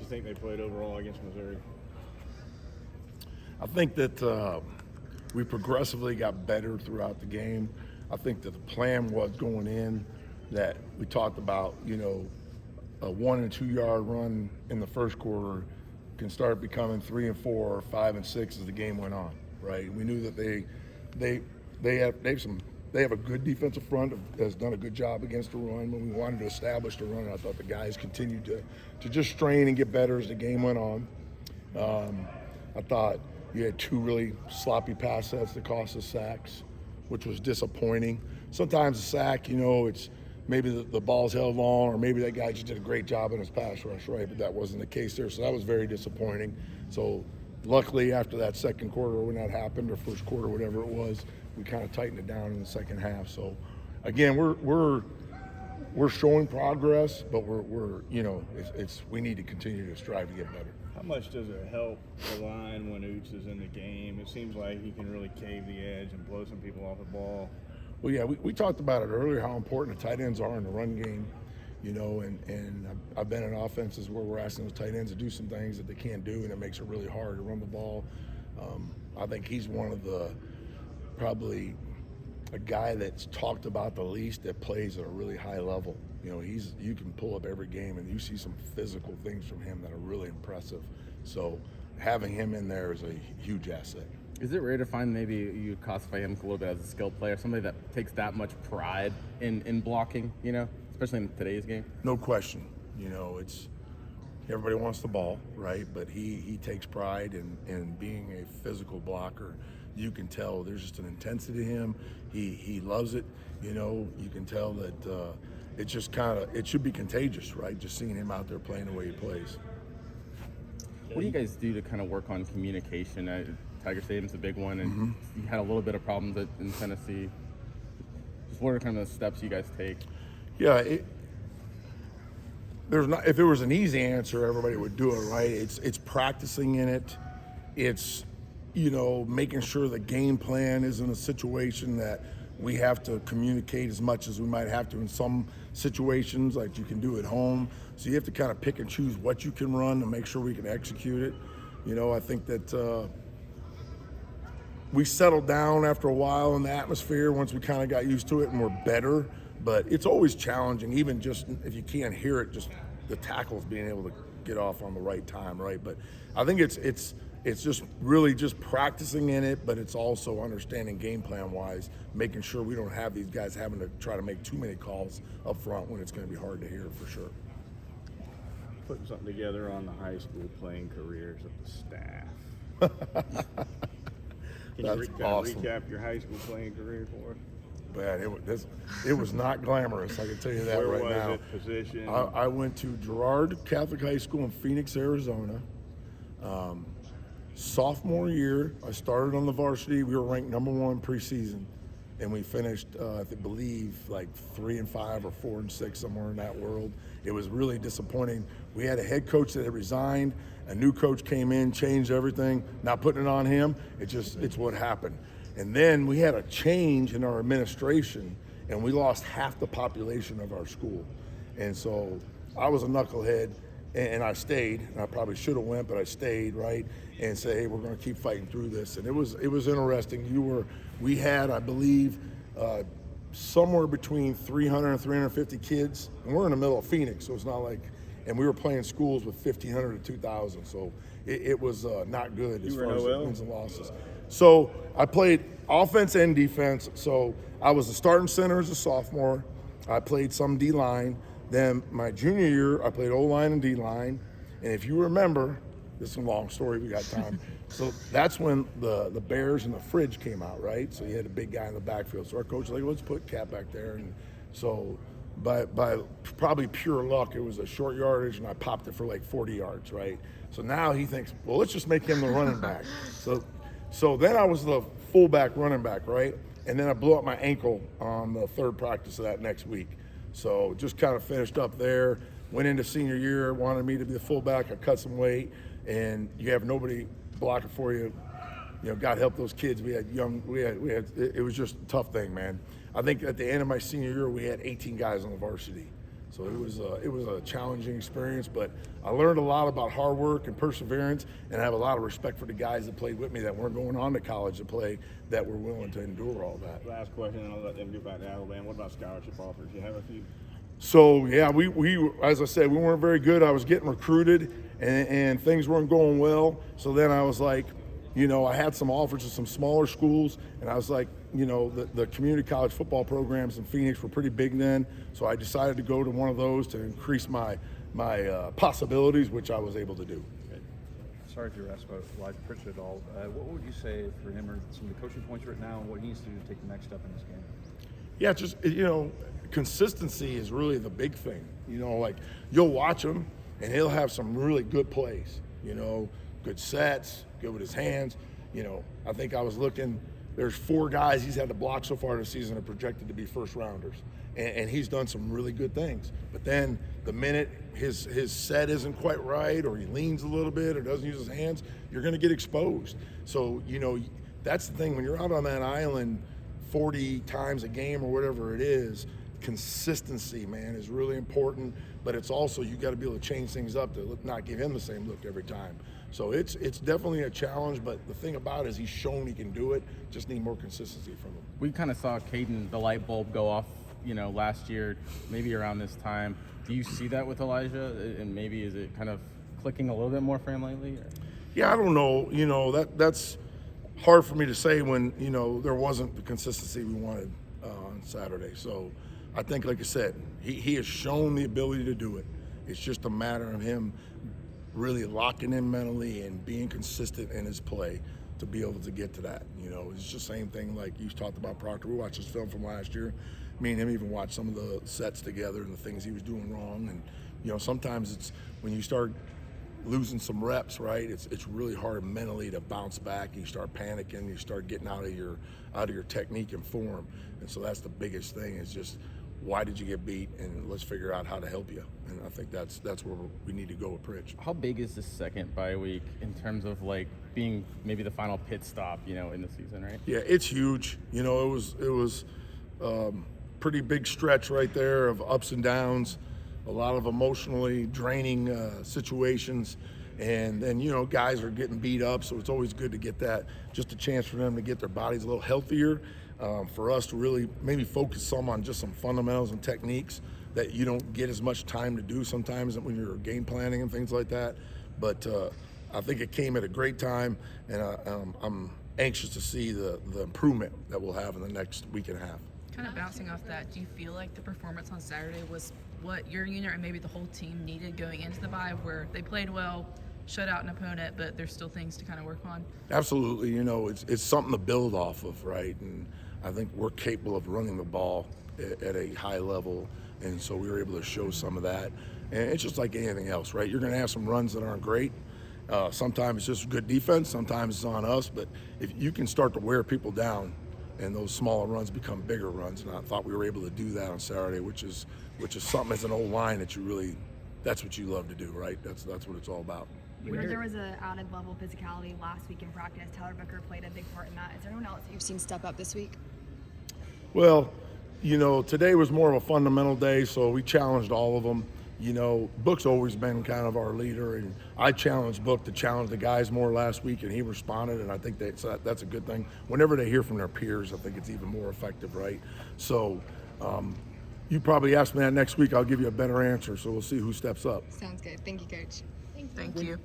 you think they played overall against Missouri? I think that we progressively got better throughout the game. I think that the plan was going in that we talked about, a 1 and 2 yard run in the first quarter can start becoming 3 and 4 or 5 and 6 as the game went on, right? We knew that they have a good defensive front, has done a good job against the run. When we wanted to establish the run, I thought the guys continued to just strain and get better as the game went on. I thought you had 2 really sloppy pass sets that cost us sacks, which was disappointing. Sometimes a sack, it's maybe the ball's held long, or maybe that guy just did a great job in his pass rush, right? But that wasn't the case there, so that was very disappointing. So luckily, after that second quarter when that happened, or first quarter, whatever it was, we kind of tightened it down in the second half. So again, we're showing progress, but we need to continue to strive to get better. How much does it help the line when Ouzts is in the game? It seems like he can really cave the edge and blow some people off the ball. Well, yeah, we talked about it earlier, how important the tight ends are in the run game, and I've been in offenses where we're asking those tight ends to do some things that they can't do, and it makes it really hard to run the ball. I think he's one of probably a guy that's talked about the least that plays at a really high level. You can pull up every game and you see some physical things from him that are really impressive. So having him in there is a huge asset. Is it rare to find maybe you classify him a little bit as a skilled player, somebody that takes that much pride in blocking, especially in today's game? No question. It's everybody wants the ball, right? But he takes pride in being a physical blocker. You can tell there's just an intensity to him. He loves it. You can tell that it's just it should be contagious, right? Just seeing him out there playing the way he plays. What do you guys do to kind of work on communication? Tiger Stadium's a big one, and you had a little bit of problems in Tennessee. Just what are kind of the steps you guys take? Yeah, if there was an easy answer, everybody would do it, right? It's practicing in it. It's making sure the game plan is in a situation that we have to communicate as much as we might have to in some situations, like you can do at home. So you have to kind of pick and choose what you can run to make sure we can execute it. I think that we settled down after a while in the atmosphere once we kind of got used to it, and we're better. But it's always challenging, even just if you can't hear it, just the tackles being able to get off on the right time, right? But I think it's just really just practicing in it, but it's also understanding game plan wise, making sure we don't have these guys having to try to make too many calls up front when it's going to be hard to hear for sure. Putting something together on the high school playing careers of the staff. Can That's you awesome. recap your high school playing career for us? Man, it was not glamorous, I can tell you that right now. Where was it, position? I went to Girard Catholic High School in Phoenix, Arizona. Sophomore year, I started on the varsity. We were ranked number 1 preseason, and we finished, I believe, like 3 and 5 or 4 and 6, somewhere in that world. It was really disappointing. We had a head coach that had resigned. A new coach came in, changed everything. Not putting it on him. It's what happened. And then we had a change in our administration, and we lost half the population of our school. And so I was a knucklehead, and I stayed. And I probably should have went, but I stayed, right? And said, hey, we're going to keep fighting through this. And it was interesting. We had, I believe, somewhere between 300 and 350 kids, and we're in the middle of Phoenix, so it's not like. And we were playing schools with 1,500 to 2,000, so it was not good as far as wins and losses. So I played offense and defense. So I was a starting center as a sophomore. I played some D-line. Then my junior year, I played O-line and D-line. And if you remember, this is a long story, we got time. So that's when the Bears and the fridge came out, right? So you had a big guy in the backfield. So our coach was like, let's put Cap back there. And so by probably pure luck, it was a short yardage, and I popped it for like 40 yards, right? So now he thinks, well, let's just make him the running back. So then I was the fullback running back, right? And then I blew up my ankle on the third practice of that next week. So just kind of finished up there, went into senior year, wanted me to be the fullback. I cut some weight, and you have nobody blocking for you. God help those kids. It was just a tough thing, man. I think at the end of my senior year, we had 18 guys on the varsity. So it was a challenging experience, but I learned a lot about hard work and perseverance, and I have a lot of respect for the guys that played with me that weren't going on to college to play, that were willing to endure all that. Last question, and I'll let them get back to Alabama. What about scholarship offers? You have a few? So yeah, we as I said, we weren't very good. I was getting recruited, and things weren't going well. So then I was like, I had some offers of some smaller schools, and I was like, the community college football programs in Phoenix were pretty big then. So I decided to go to one of those to increase my possibilities, which I was able to do. Sorry if you're asked about Elijah Pritchett at all. What would you say for him or some of the coaching points right now, and what he needs to do to take the next step in this game? Yeah, just consistency is really the big thing. Like you'll watch him and he'll have some really good plays, good sets, good with his hands. I think I was looking, there's 4 guys he's had to block so far this season are projected to be first rounders. And he's done some really good things. But then the minute his set isn't quite right, or he leans a little bit or doesn't use his hands, you're going to get exposed. So, that's the thing. When you're out on that island 40 times a game or whatever it is, consistency, man, is really important. But it's also, you got to be able to change things up to not give him the same look every time. So it's definitely a challenge, but the thing about it is he's shown he can do it. Just need more consistency from him. We kind of saw Caden, the light bulb go off, last year, maybe around this time. Do you see that with Elijah? And maybe is it kind of clicking a little bit more for him lately? Or? Yeah, I don't know. That's hard for me to say when, there wasn't the consistency we wanted on Saturday. So I think, like I said, he has shown the ability to do it. It's just a matter of him really locking in mentally and being consistent in his play to be able to get to that. It's just the same thing like you talked about Proctor. We watched his film from last year. Me and him even watched some of the sets together and the things he was doing wrong. And, sometimes it's when you start losing some reps, right? It's really hard mentally to bounce back. You start panicking, you start getting out of your technique and form. And so that's the biggest thing is just, why did you get beat, and let's figure out how to help you. And I think that's where we need to go with Pritch. How big is the second bye week in terms of like being maybe the final pit stop, in the season, right? Yeah, it's huge. It was pretty big stretch right there of ups and downs, a lot of emotionally draining situations. And then, guys are getting beat up, so it's always good to get that, just a chance for them to get their bodies a little healthier. For us to really maybe focus some on just some fundamentals and techniques that you don't get as much time to do sometimes when you're game planning and things like that. But I think it came at a great time, and I'm anxious to see the improvement that we'll have in the next week and a half. Kind of bouncing off that, do you feel like the performance on Saturday was what your unit and maybe the whole team needed going into the bye, where they played well, shut out an opponent, but there's still things to kind of work on? Absolutely. It's something to build off of, right? And I think we're capable of running the ball at a high level, and so we were able to show some of that. And it's just like anything else, right? You're going to have some runs that aren't great. Sometimes it's just good defense, sometimes it's on us, but if you can start to wear people down and those smaller runs become bigger runs, and I thought we were able to do that on Saturday, which is something as an old line that that's what you love to do, right? That's what it's all about. You heard there was an added level of physicality last week in practice. Tyler Booker played a big part in that. Is there anyone else that you've seen step up this week? Well, today was more of a fundamental day, so we challenged all of them. Book's always been kind of our leader, and I challenged Book to challenge the guys more last week, and he responded, and I think that's a good thing. Whenever they hear from their peers, I think it's even more effective, right? So you probably ask me that next week, I'll give you a better answer, so we'll see who steps up. Sounds good. Thank you, Coach. Thank you.